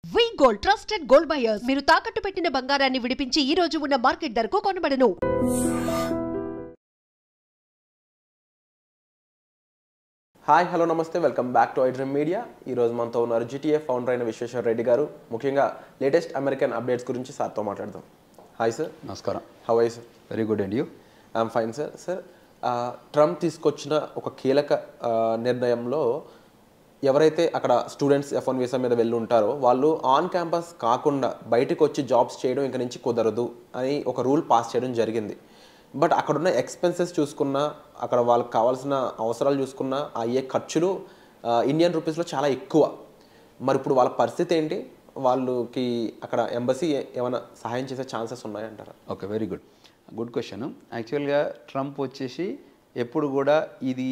వి gold trusted gold buyers మీరు తాకట్టు పెట్టిన బంగారాన్ని విడిపించి ఈ రోజు ఉన్న మార్కెట్ ధరకు కొనబడను. హాయ్ హలో నమస్తే welcome back to iDream media. ఈరోజు మనతో ఉన్నారు జీటీఏ ఫౌండర్ అయిన విశ్వేశ్వర రెడ్డి గారు. ముఖ్యంగా లేటెస్ట్ అమెరికన్ అప్డేట్స్ గురించి సార్తో మాట్లాడదాం. Hi sir. నమస్కారం. How are you sir? Very good and you? I'm fine sir. Sir, Trump తీసుకొచ్చిన ఒక కీలక నిర్ణయంలో ఎవరైతే అక్కడ స్టూడెంట్స్ F1 వీసా మీద వెళ్ళి ఉంటారో వాళ్ళు ఆన్ క్యాంపస్ కాకుండా బయటకు వచ్చి జాబ్స్ చేయడం ఇంక నుంచి కుదరదు అని ఒక రూల్ పాస్ చేయడం జరిగింది. బట్ అక్కడున్న ఎక్స్పెన్సెస్ చూసుకున్నా, అక్కడ వాళ్ళకి కావాల్సిన అవసరాలు చూసుకున్నా అయ్యే ఖర్చులు ఇండియన్ రూపీస్లో చాలా ఎక్కువ. మరి ఇప్పుడు వాళ్ళ పరిస్థితి ఏంటి? వాళ్ళకి అక్కడ ఎంబసీ ఏమైనా సహాయం చేసే ఛాన్సెస్ ఉన్నాయంటారా? Okay, very good question. యాక్చువల్గా ట్రంప్ వచ్చేసి ఎప్పుడు కూడా ఇది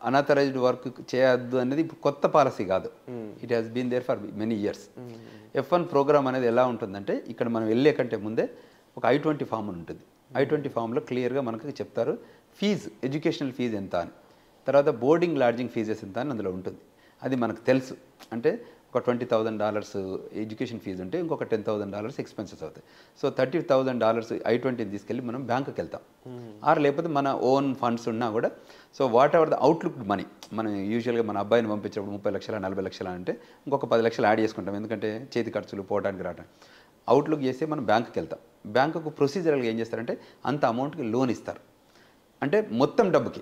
అనాథరైజ్డ్ వర్క్ చేయొద్దు అనేది ఇప్పుడు కొత్త పాలసీ కాదు. It has been there for many years. F1 program అనేది ఎలా ఉంటుందంటే, ఇక్కడ మనం వెళ్ళే కంటే ముందే ఒక I-20 ఫామ్ ఉంటుంది. I-20 ఫామ్లో క్లియర్గా మనకు చెప్తారు ఫీజు, ఎడ్యుకేషనల్ ఫీజు ఎంత అని, తర్వాత బోర్డింగ్ లాడ్జింగ్ ఫీజెస్ ఎంత అని అందులో ఉంటుంది. అది మనకు తెలుసు. అంటే ఒక $20,000 ఎడ్యుకేషన్ ఫీజు ఉంటే ఇంకొక $10,000 ఎక్స్పెన్సెస్ అవుతాయి. సో $30,000 I-20 తీసుకెళ్ళి మనం బ్యాంకుకి వెళ్తాం. ఆర్ లేకపోతే మన ఓన్ ఫండ్స్ ఉన్నా కూడా, so what ever the outlook money, మనం యూజువల్గా మన అబ్బాయిని పంపించినప్పుడు 30 లక్షలు 40 లక్షలు అంటే ఇంకొక 10 లక్షలు యాడ్ చేసుకుంటాం, ఎందుకంటే చేతి ఖర్చులు పోవడానికి రావడానికి. అవుట్లుక్ చేస్తే మనం బ్యాంకుకి వెళ్తాం. బ్యాంకుకు ప్రొసీజరల్గా ఏం చేస్తారంటే అంత అమౌంట్కి లోన్ ఇస్తారు, అంటే మొత్తం డబ్బుకి.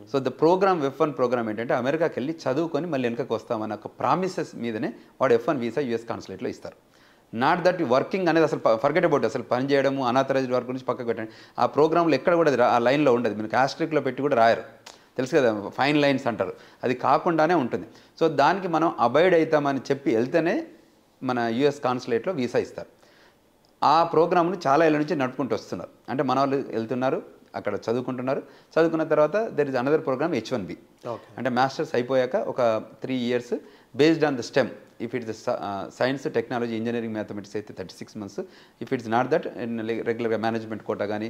So the programme F1 programme ఏంటంటే అమెరికాకి వెళ్ళి చదువుకొని మళ్ళీ వెనకకి వస్తామన్న ఒక ప్రామిసెస్ మీదనే వాడు F1 వీసా US కాన్సులేట్లో ఇస్తారు. నాట్ దట్ వర్కింగ్ అనేది అసలు ఫర్గెట్ అబౌట్, అసలు పని చేయడము అనాథరైజ్డ్ వర్క్ గురించి పక్కకు పెట్టండి. ఆ ప్రోగ్రాంలో ఎక్కడ కూడా ఆ లైన్లో ఉండదు, మీకు ఆస్ట్రిక్లో పెట్టి కూడా రాయరు, తెలుసు కదా, ఫైన్ లైన్స్ అంటారు. అది కాకుండానే ఉంటుంది. సో దానికి మనం అబైడ్ అవుతామని చెప్పి వెళ్తేనే మన US కాన్సులేట్లో వీసా ఇస్తారు. ఆ ప్రోగ్రామ్ను చాలా ఏళ్ళ నుంచి నడుపుకుంటూ వస్తున్నారు. అంటే మన వాళ్ళు వెళ్తున్నారు, అక్కడ చదువుకుంటున్నారు. చదువుకున్న తర్వాత there is another programme H1B. అంటే మాస్టర్స్ అయిపోయాక ఒక 3 years based on the stem. If it's science, technology, engineering, mathematics అయితే 36 months. If it's not that, రెగ్యులర్గా మేనేజ్మెంట్ కోటా కానీ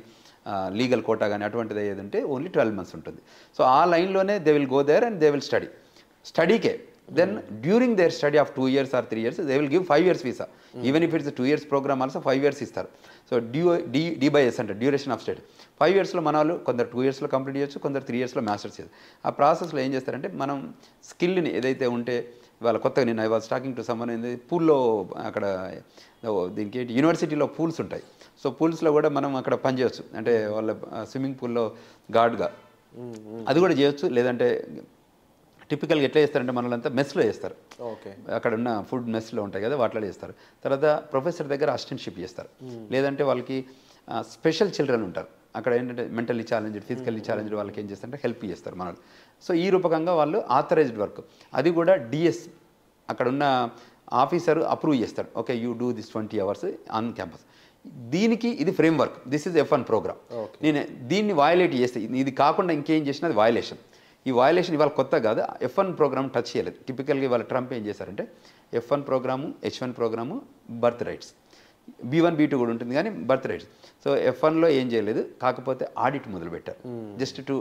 లీగల్ కోటా కానీ అటువంటిది ఏదంటే ఓన్లీ 12 months ఉంటుంది. సో ఆ లైన్లోనే they will go there and they will స్టడీకే. Then during their study of 2 years or 3 years, they will give 5 years visa. Even if it's a 2 years program also 5 years ఇస్తారు. So D/S అంటే duration of study. 5 yearsలో మన వాళ్ళు కొందరు 2 yearsలో complete చేయొచ్చు, కొందరు 3 yearsలో masters చేయొచ్చు. ఆ ప్రాసెస్లో ఏం చేస్తారంటే మనం స్కిల్ని ఏదైతే ఉంటే, ఇవాళ కొత్తగా నేను ఐ వాజ్ టాకింగ్ టు సమ్మన్, పూల్లో అక్కడ దీనికి ఏంటి యూనివర్సిటీలో పూల్స్ ఉంటాయి. సో పూల్స్లో కూడా మనం అక్కడ పని చేయొచ్చు, అంటే వాళ్ళ స్విమ్మింగ్ పూల్లో గార్డ్గా అది కూడా చేయొచ్చు. లేదంటే టిపికల్గా ఎట్లా చేస్తారంటే మనలంతా మెస్లో చేస్తారు. అక్కడ ఉన్న ఫుడ్ మెస్లో ఉంటాయి కదా, వాటిలో చేస్తారు. తర్వాత ప్రొఫెసర్ దగ్గర అసిస్టెంట్షిప్ చేస్తారు. లేదంటే వాళ్ళకి స్పెషల్ చిల్డ్రన్ ఉంటారు అక్కడ, ఏంటంటే మెంటల్లీ ఛాలెంజ్డ్, ఫిజికల్లీ ఛాలెంజ్డ్ వాళ్ళకి ఏం చేస్తారంటే హెల్ప్ చేస్తారు మనల్ని. సో ఈ రూపకంగా వాళ్ళు ఆథరైజ్డ్ వర్క్, అది కూడా DS అక్కడ ఉన్న ఆఫీసర్ అప్రూవ్ చేస్తాడు. Okay, you do this 20 hours on campus. దీనికి ఇది framework. This is F1 programme. నేను దీన్ని వయలేట్ చేస్తే, ఇది కాకుండా ఇంకేం చేసినా అది వయలేషన్. ఈ వయలేషన్ ఇవాళ కొత్త కాదు, F1 ప్రోగ్రామ్ టచ్ చేయలేదు. టిపికల్గా ఇవాళ ట్రంప్ ఏం చేశారంటే F1 programme, H1 programme, birth rights, B1 B2 కూడా ఉంటుంది కానీ బర్త్ రైట్స్. సో F1లో ఏం చేయలేదు, కాకపోతే ఆడిట్ మొదలుపెట్టారు, just to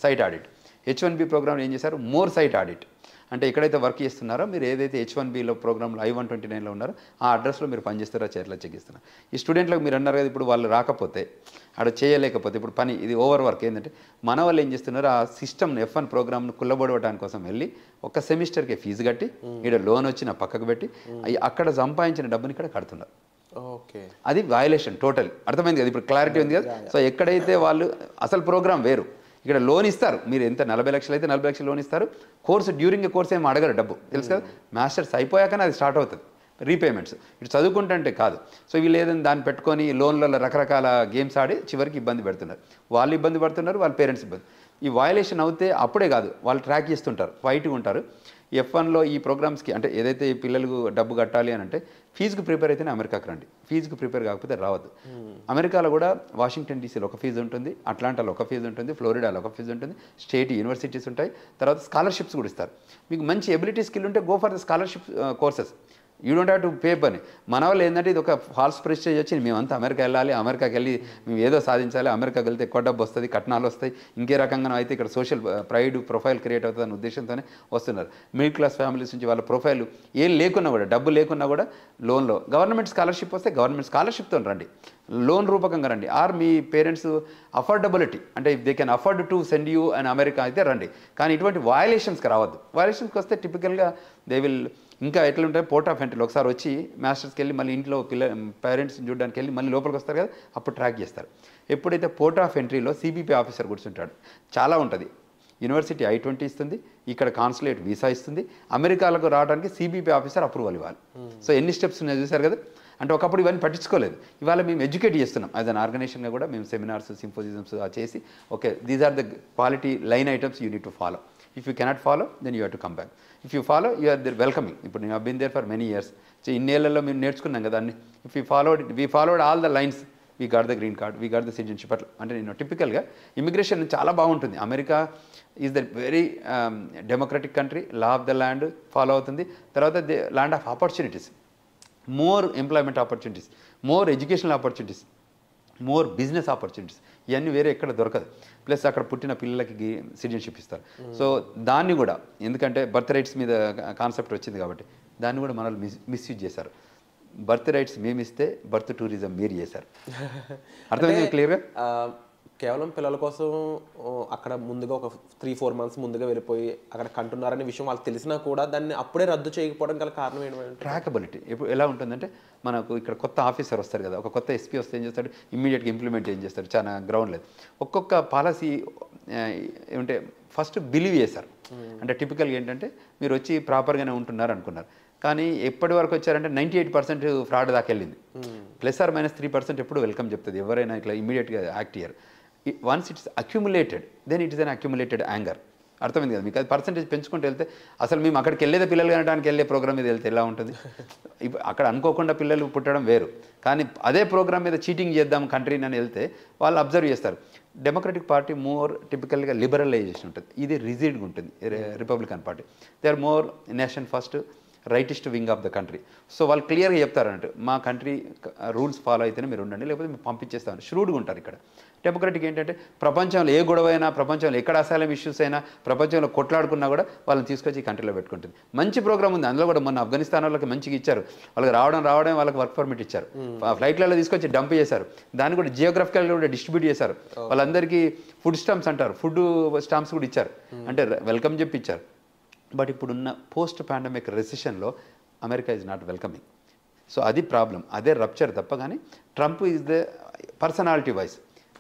site audit. H1B program ఏం చేశారు, మోర్ సైట్ ఆడిట్. అంటే ఎక్కడైతే వర్క్ చేస్తున్నారో మీరు, ఏదైతే H1Bలో ప్రోగ్రాంలో I-129లో ఉన్నారో ఆ అడ్రస్లో మీరు పనిచేస్తారో చేతిలో చెక్ ఇస్తున్నారు. ఈ స్టూడెంట్లకు మీరు అన్నారు కదా, ఇప్పుడు వాళ్ళు రాకపోతే అక్కడ చేయలేకపోతే ఇప్పుడు పని, ఇది ఓవర్ వర్క్. ఏంటంటే మన వాళ్ళు ఏం చేస్తున్నారు, ఆ సిస్టమ్ను F1 ప్రోగ్రామ్ను కుల్లబడవడానికి కోసం వెళ్ళి ఒక సెమిస్టర్కి ఫీజు కట్టి ఇక్కడ లోన్ వచ్చి నా పక్కకు పెట్టి అక్కడ సంపాదించిన డబ్బుని ఇక్కడ కడుతున్నారు. అది వయలేషన్ టోటల్. అర్థమైంది కదా, ఇప్పుడు క్లారిటీ ఉంది కదా. సో ఎక్కడైతే వాళ్ళు అసలు ప్రోగ్రామ్ వేరు, ఇక్కడ లోన్ ఇస్తారు, మీరు ఎంత 40 లక్షలు అయితే 40 లక్షలు లోన్ ఇస్తారు. కోర్సు డ్యూరింగ్ ఏ కోర్స్ ఏమి అడగరు డబ్బు, తెలుసు కదా. మాస్టర్స్ అయిపోయాకనే అది స్టార్ట్ అవుతుంది రీపేమెంట్స్. ఇటు చదువుకుంటే కాదు. సో వీళ్ళు ఏదైనా దాన్ని పెట్టుకొని లోన్లలో రకరకాల గేమ్స్ ఆడి చివరికి ఇబ్బంది పెడుతున్నారు. వాళ్ళు ఇబ్బంది పడుతున్నారు, వాళ్ళ పేరెంట్స్ ఇబ్బంది. ఈ వయలేషన్ అవుతే అప్పుడే కాదు, వాళ్ళు ట్రాక్ చేస్తుంటారు, ఫైట్గా ఉంటారు. F1లో ఈ ప్రోగ్రామ్స్కి, అంటే ఏదైతే ఈ పిల్లలకు డబ్బు కట్టాలి అని అంటే ఫీజుకి ప్రిపేర్ అయితేనే అమెరికాకి రండి, ఫీజుకి ప్రిపేర్ కాకపోతే రావద్దు. అమెరికాలో కూడా వాషింగ్టన్ DCలో ఒక ఫీజు ఉంటుంది, అట్లాంటాలో ఒక ఫీజు ఉంటుంది, ఫ్లోరిడాలో ఒక ఫీజు ఉంటుంది, స్టేట్ యూనివర్సిటీస్ ఉంటాయి. తర్వాత స్కాలర్షిప్స్ కూడా ఇస్తారు. మీకు మంచి ఎబిలిటీ స్కిల్ ఉంటే go for the scholarship courses. You don't have to pay పని. మన వాళ్ళు ఏంటంటే ఇది ఒక ఫాల్స్ ప్రెస్టేజ్ వచ్చి మేమంతా అమెరికా వెళ్ళాలి, అమెరికాకి వెళ్ళి మేము ఏదో సాధించాలి, అమెరికాకి వెళ్తే ఎక్కువ డబ్బు వస్తుంది, కట్నాలు వస్తాయి, ఇంకే రకంగా అయితే ఇక్కడ సోషల్ ప్రైడ్ ప్రొఫైల్ క్రియేట్ అవుతుంది అనే ఉద్దేశంతోనే వస్తున్నారు. మిడిల్ క్లాస్ ఫ్యామిలీస్ నుంచి వాళ్ళ ప్రొఫైల్ ఏం లేకున్నా కూడా, డబ్బు లేకున్నా కూడా లోన్లో గవర్నమెంట్ స్కాలర్షిప్ వస్తే గవర్నమెంట్ స్కాలర్షిప్తో రండి, లోన్ రూపకంగా రండి. ఆర్ మీ పేరెంట్స్ అఫోర్డబిలిటీ అంటే if they can afford to send you and America అయితే రండి. కానీ ఇటువంటి వయలేషన్స్కి రావద్దు. వయలేషన్స్కి వస్తే టిపికల్గా దే విల్ ఇంకా ఎట్లుంటాయి పోర్ట్ ఆఫ్ ఎంట్రీలో ఒకసారి వచ్చి మాస్టర్స్కి వెళ్ళి మళ్ళీ ఇంట్లో పేరెంట్స్ని చూడడానికి వెళ్ళి మళ్ళీ లోపలికి వస్తారు కదా, అప్పుడు ట్రాక్ చేస్తారు. ఎప్పుడైతే పోర్ట్ ఆఫ్ ఎంట్రీలో సిబిపి ఆఫీసర్ కూర్చుంటాడు, చాలా ఉంటుంది. యూనివర్సిటీ I-20 ఇస్తుంది, ఇక్కడ కాన్సులేట్ వీసా ఇస్తుంది, అమెరికాలకు రావడానికి సిబిపి ఆఫీసర్ అప్రూవల్ ఇవ్వాలి. సో ఎన్ని స్టెప్స్ ఉన్నాయో చూసారు కదా. అంటే ఒకప్పుడు ఇవన్నీ పట్టించుకోలేదు, ఇవాళ మేము ఎడ్యుకేట్ చేస్తున్నాం యాజ్ అన్ ఆర్గనైజేషన్గా కూడా. మేము సెమినార్స్ సింపోజిజమ్స్ చేసి okay these are the quality line items you need to follow. If you cannot follow then you have to come back. If you follow you are there welcoming. ఇప్పుడు నేను been there for many years. So ఇన్నేళ్లలో మేము నేర్చుకున్నాం కదా అన్ని. If you followed all the lines, we got the green card, we got the citizenship. అట్లా అంటే నేను టిపికల్గా ఇమిగ్రేషన్ చాలా బాగుంటుంది. America is the very democratic country, law of the land follow అవుతుంది. తర్వాత the land of opportunities, more employment opportunities, more educational opportunities, more business opportunities. ఇవన్నీ వేరే ఎక్కడ దొరకదు. ప్లస్ అక్కడ పుట్టిన పిల్లలకి సిటిజన్షిప్ ఇస్తారు. సో దాన్ని కూడా ఎందుకంటే బర్త్ రైట్స్ మీద కాన్సెప్ట్ వచ్చింది కాబట్టి దాన్ని కూడా మనల్ని మిస్యూజ్ చేశారు. బర్త్ రైట్స్ మేము ఇస్తే బర్త్ టూరిజం మీరు చేశారు. అర్థమైంది క్లియర్గా? కేవలం పిల్లల కోసం అక్కడ ముందుగా ఒక 3-4 మంత్స్ ముందుగా వెళ్ళిపోయి అక్కడ కంటున్నారనే విషయం వాళ్ళకి తెలిసినా కూడా దాన్ని అప్పుడే రద్దు చేయకపోవడం గల కారణం ఏంటంటే ట్రాకబిలిటీ. ఇప్పుడు ఎలా ఉంటుందంటే మనకు ఇక్కడ కొత్త ఆఫీసర్ వస్తారు కదా, ఒక కొత్త ఎస్పీ వస్తే ఏం చేస్తాడు, ఇమ్మీడియట్గా ఇంప్లిమెంట్ ఏం చేస్తాడు, చాలా గ్రౌండ్ లేదు. ఒక్కొక్క పాలసీ ఏమంటే ఫస్ట్ బిలీవ్ చేశారు. అంటే టిపికల్గా ఏంటంటే మీరు వచ్చి ప్రాపర్గానే ఉంటున్నారు అనుకున్నారు, కానీ ఎప్పటి వరకు వచ్చారంటే 98% ఫ్రాడ్ దాకా వెళ్ళింది. +or-3% ఎప్పుడు వెల్కమ్ చెప్తుంది ఎవరైనా ఇట్లా ఇమీడియట్గా యాక్ట్ చేయరు. Once it's accumulated then it is an accumulated anger. అర్థమైంది కదా మీకు? అది పర్సెంటేజ్ పెంచుకుంటూ వెళ్తే అసలు మేము అక్కడికి వెళ్ళేదే పిల్లలు కనడానికి వెళ్ళే ప్రోగ్రామ్ మీద వెళ్తే ఎలా ఉంటుంది? అక్కడ అనుకోకుండా పిల్లలు పుట్టడం వేరు, కానీ అదే ప్రోగ్రామ్ మీద చీటింగ్ చేద్దాం కంట్రీని అని వెళ్తే వాళ్ళు అబ్జర్వ్ చేస్తారు. డెమోక్రటిక్ పార్టీ మోర్ టిపికల్గా లిబరలైజేషన్ ఉంటుంది, ఇది రిజిడ్గా ఉంటుంది. Republican Party they are more nation first, rightist wing of the country. So వాళ్ళు క్లియర్గా చెప్తారు అన్నట్టు మా కంట్రీ రూల్స్ ఫాలో అయితేనే మీరు ఉండండి, లేకపోతే మేము పంపించేస్తామని ష్రూడ్గా ఉంటారు. ఇక్కడ డెమోక్రటిక్ ఏంటంటే ప్రపంచంలో ఏ గొడవ అయినా, ప్రపంచంలో ఎక్కడ అసైలం ఇష్యూస్ అయినా, ప్రపంచంలో కొట్లాడుకున్నా కూడా వాళ్ళని తీసుకొచ్చి ఈ కంట్రీలో పెట్టుకుంటుంది. మంచి ప్రోగ్రామ్ ఉంది అందులో కూడా. మొన్న ఆఫ్ఘనిస్తాన్ వాళ్ళకి మంచిగా ఇచ్చారు, వాళ్ళకి రావడం వాళ్ళకి వర్క్ పర్మిట్ ఇచ్చారు, ఫ్లైట్లలో తీసుకొచ్చి డంప్ చేశారు, దాన్ని కూడా జియోగ్రఫికల్గా కూడా డిస్ట్రిబ్యూట్ చేశారు. వాళ్ళందరికీ ఫుడ్ స్టాంప్స్ అంటారు, ఫుడ్ స్టాంప్స్ కూడా ఇచ్చారు, అంటే వెల్కమ్ చెప్పి ఇచ్చారు. బట్ ఇప్పుడున్న పోస్ట్ పాండమిక్ రెసిషన్లో America is not welcoming. So అది ప్రాబ్లం, అదే రప్చర్ తప్ప. కానీ Trump is the personality wise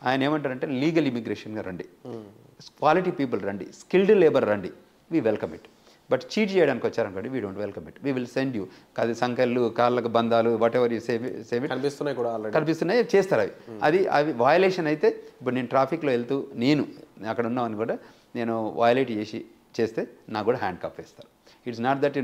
ఆయన ఏమంటారంటే లీగల్ ఇమిగ్రేషన్గా రండి, క్వాలిటీ పీపుల్ రండి, స్కిల్డ్ లేబర్ రండి, we welcome it. But cheat చేయడానికి వచ్చారనుకోండి, we don't welcome it, we will send you. అది సంఖ్యలు, కాళ్ళకు బంధాలు, వాట్ ఎవర్ యూ సేవ్ కనిపిస్తున్నాయి కూడా, కనిపిస్తున్నాయి చేస్తారు. అవి వయలేషన్ అయితే ఇప్పుడు నేను ట్రాఫిక్లో వెళ్తూ నేను అక్కడ ఉన్నామని కూడా నేను వయలేట్ చేస్తే నాకు కూడా హ్యాండ్ కప్ వేస్తారు. ఇట్స్ నాట్ దట్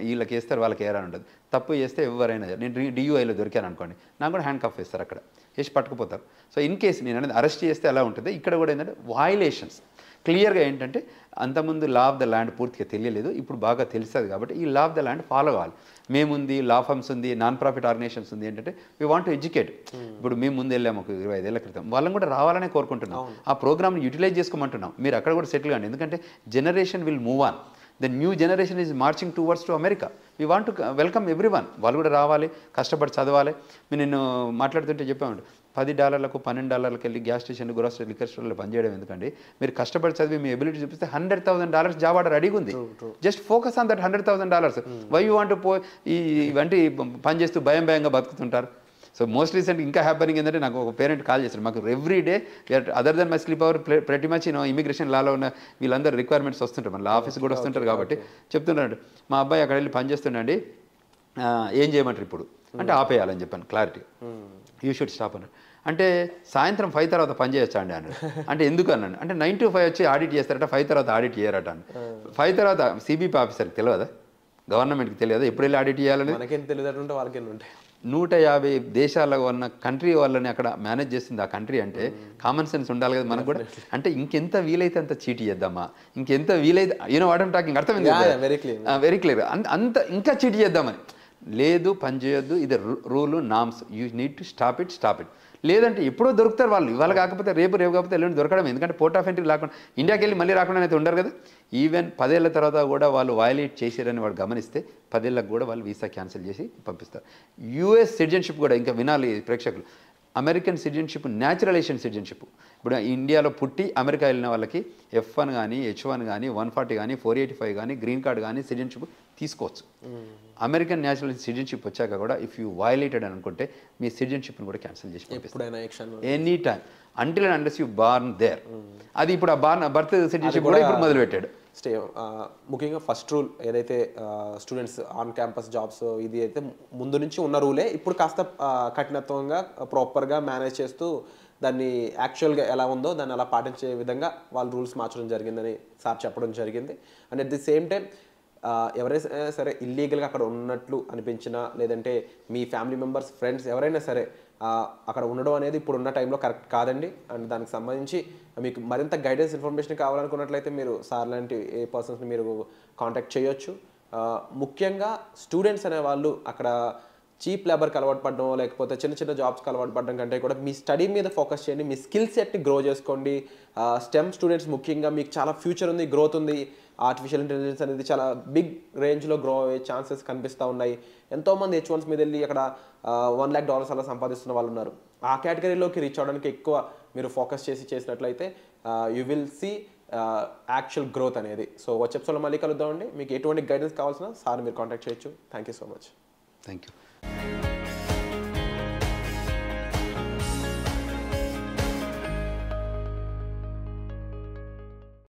వీళ్ళకి వేస్తారు వాళ్ళకి ఏరని ఉండదు. తప్పు చేస్తే ఎవరైనా, నేను DUIలో దొరికాను అనుకోండి, నాకు కూడా హ్యాండ్ కప్ వేస్తారు, అక్కడ వేసి పట్టుకుపోతారు. సో ఇన్ కేసు నేను అనేది అరెస్ట్ చేస్తే ఎలా ఉంటుంది, ఇక్కడ కూడా ఏంటంటే వయలేషన్స్ క్లియర్గా ఏంటంటే అంతకుముందు లా ఆఫ్ ద ల్యాండ్ పూర్తిగా తెలియలేదు, ఇప్పుడు బాగా తెలుస్తుంది. కాబట్టి ఈ law of the land follow కావాలి. మేముంది, లా ఫర్మ్స్ ఉంది, నాన్ ప్రాఫిట్ ఆర్గనైజేషన్స్ ఉంది. ఏంటంటే వీ వాంట్ టు ఎడ్యుకేట్. ఇప్పుడు మేము ముందు వెళ్ళాము ఒక 25 ఏళ్ల క్రితం, వాళ్ళని కూడా రావాలనే కోరుకుంటున్నాం. ఆ ప్రోగ్రామ్ని యూటిలైజ్ చేసుకోమంటున్నాం. మీరు అక్కడ కూడా సెటిల్ కాండి, ఎందుకంటే generation will move on. The new generation is marching towards to America. We want to welcome everyone. వాళ్ళు కూడా రావాలి, కష్టపడి చదవాలి. నేను మాట్లాడుతుంటే చెప్పామండి, $10 $12 వెళ్ళి గ్యాస్ స్టేషన్, గ్రోసరీ, లిక్కర్ స్టోర్లో పనిచేయడం ఎందుకండి? మీరు కష్టపడి చదివి మీ ఎబిలిటీ చూపిస్తే $100,000 జాబ్ ఆర్డర్ రెడీగా ఉంది. Just focus on that $100,000. Why you want ఇవంటి పని చేస్తూ భయంగా బతుకుతుంటారు. సో మోస్ట్ రీసెంట్ ఇంకా హ్యాపనింగ్ ఏంటంటే నాకు ఒక పేరెంట్ కాల్ చేస్తారు, మాకు every day other than my sleep hour ప్రతి మచ్ ఇమిగ్రేషన్ లాలో ఉన్న వీళ్ళందరూ రిక్వైర్మెంట్స్ వస్తుంటారు, మన ఆఫీస్ కూడా వస్తుంటారు. కాబట్టి చెప్తున్నాడు, మా అబ్బాయి అక్కడ వెళ్ళి పని చేస్తుండండి, ఏం చేయమంటారు ఇప్పుడు అంటే ఆపేయాలని చెప్పాను క్లారిటీ. యూ షుడ్ స్టాప్ అన్నాడు. అంటే సాయంత్రం 5 తర్వాత పని చేయొచ్చా అండి అన్నాడు. అంటే ఎందుకు అన్నాడు అంటే 9 to 5 వచ్చి ఆడిట్ చేస్తారట, 5 తర్వాత ఆడిట్ చేయరట అని. 5 తర్వాత CBP ఆఫీసర్కి తెలియదా, గవర్నమెంట్కి తెలియదా ఎప్పుడు వెళ్ళి ఆడిట్ చేయాలని? మనకేం తెలియదు, వాళ్ళకి ఉంటాయి. 150 దేశాల ఉన్న కంట్రీ వాళ్ళని అక్కడ మేనేజ్ చేస్తుంది ఆ కంట్రీ అంటే కామన్ సెన్స్ ఉండాలి కదా మనకు కూడా. అంటే ఇంకెంత వీలైతే అంత చీట్ చేద్దామా, ఇంకెంత వీలైతే వాట్ ఐమ్ టాకింగ్ అర్థమైంది, వెరీ క్లియర్, అంత ఇంకా చీట్ చేద్దామని. లేదు పని చేయొద్దు, ఇది rule norms, you need to stop it. లేదంటే ఎప్పుడో దొరుకుతారు వాళ్ళు, ఇవాళ కాకపోతే రేపు కాకపోతే ఎల్లుండి దొరకడం. ఎందుకంటే పోర్ట్ ఆఫ్ ఎంట్రీ లేకుండా ఇండియాకి వెళ్ళి మళ్ళీ రాకుండా అయితే ఉండరు కదా. ఈవెన్ 10 ఏళ్ల తర్వాత కూడా వాళ్ళు వయలేట్ చేశారని వాడు గమనిస్తే 10 ఏళ్ళకి కూడా వాళ్ళు వీసా క్యాన్సిల్ చేసి పంపిస్తారు. యూఎస్ సిటిజన్షిప్ కూడా ఇంకా వినాలి ప్రేక్షకులు, అమెరికన్ సిటిజన్షిప్ న్యాచురలైజేషన్ సిటిజన్షిప్. ఇప్పుడు ఇండియాలో పుట్టి అమెరికా వెళ్ళిన వాళ్ళకి F1 కానీ H1 కానీ 140 కానీ 485 కానీ గ్రీన్ కార్డ్ కానీ సిటిజన్షిప్ తీసుకోవచ్చు. అమెరికన్ న్యాచురల్ సిటిజన్షిప్ వచ్చాక కూడా ఇఫ్ యూ వయలేటెడ్ అనుకుంటే మీ సిటిజన్షిప్ని కూడా క్యాన్సిల్ చేసి పంపిస్తారు any time until and unless you born there. అది ఇప్పుడు ఆ బర్త్ సిటిజన్షిప్ కూడా ఇప్పుడు మొదలుపెట్టాడు. ముఖ్యంగా ఫస్ట్ రూల్ ఏదైతే స్టూడెంట్స్ ఆన్ క్యాంపస్ జాబ్స్ ఇది అయితే ముందు నుంచి ఉన్న రూలే, ఇప్పుడు కాస్త కఠినత్వంగా ప్రాపర్గా మేనేజ్ చేస్తూ దాన్ని యాక్చువల్గా ఎలా ఉందో దాన్ని అలా పాటించే విధంగా వాళ్ళు రూల్స్ మార్చడం జరిగిందని సార్ చెప్పడం జరిగింది. And at the same time ఎవరైనా సరే ఇల్లీగల్గా అక్కడ ఉన్నట్లు అనిపించినా, లేదంటే మీ ఫ్యామిలీ మెంబర్స్ ఫ్రెండ్స్ ఎవరైనా సరే అక్కడ ఉండడం అనేది ఇప్పుడు ఉన్న టైంలో కరెక్ట్ కాదండి. అండ్ దానికి సంబంధించి మీకు మరింత గైడెన్స్ ఇన్ఫర్మేషన్ కావాలనుకున్నట్లయితే మీరు సార్ లాంటి ఏ పర్సన్స్ని మీరు కాంటాక్ట్ చేయొచ్చు. ముఖ్యంగా స్టూడెంట్స్ అనే వాళ్ళు అక్కడ చీప్ లేబర్కి అలవాటు పడడం, లేకపోతే చిన్న చిన్న జాబ్స్కి అలవాటు పడడం కంటే కూడా మీ స్టడీ మీద ఫోకస్ చేయండి, మీ స్కిల్ సెట్ని గ్రో చేసుకోండి. స్టెమ్ స్టూడెంట్స్ ముఖ్యంగా మీకు చాలా ఫ్యూచర్ ఉంది, గ్రోత్ ఉంది. ఆర్టిఫిషియల్ ఇంటెలిజెన్స్ అనేది చాలా బిగ్ రేంజ్లో గ్రో అయ్యే ఛాన్సెస్ కనిపిస్తూ ఉన్నాయి. ఎంతోమంది H1s మీద వెళ్ళి అక్కడ $1 lakh అలా సంపాదిస్తున్న వాళ్ళు ఉన్నారు. ఆ కేటగిరీలోకి రీచ్ అవ్వడానికి ఎక్కువ మీరు ఫోకస్ చేసినట్లయితే you will see actual growth అనేది. సో వచ్చే ఎపిసోడ్లో మళ్ళీ కలుద్దామండి. మీకు ఎటువంటి గైడెన్స్ కావాల్సిన సార్ మీరు కాంటాక్ట్ చేయొచ్చు. Thank you so much. Thank you.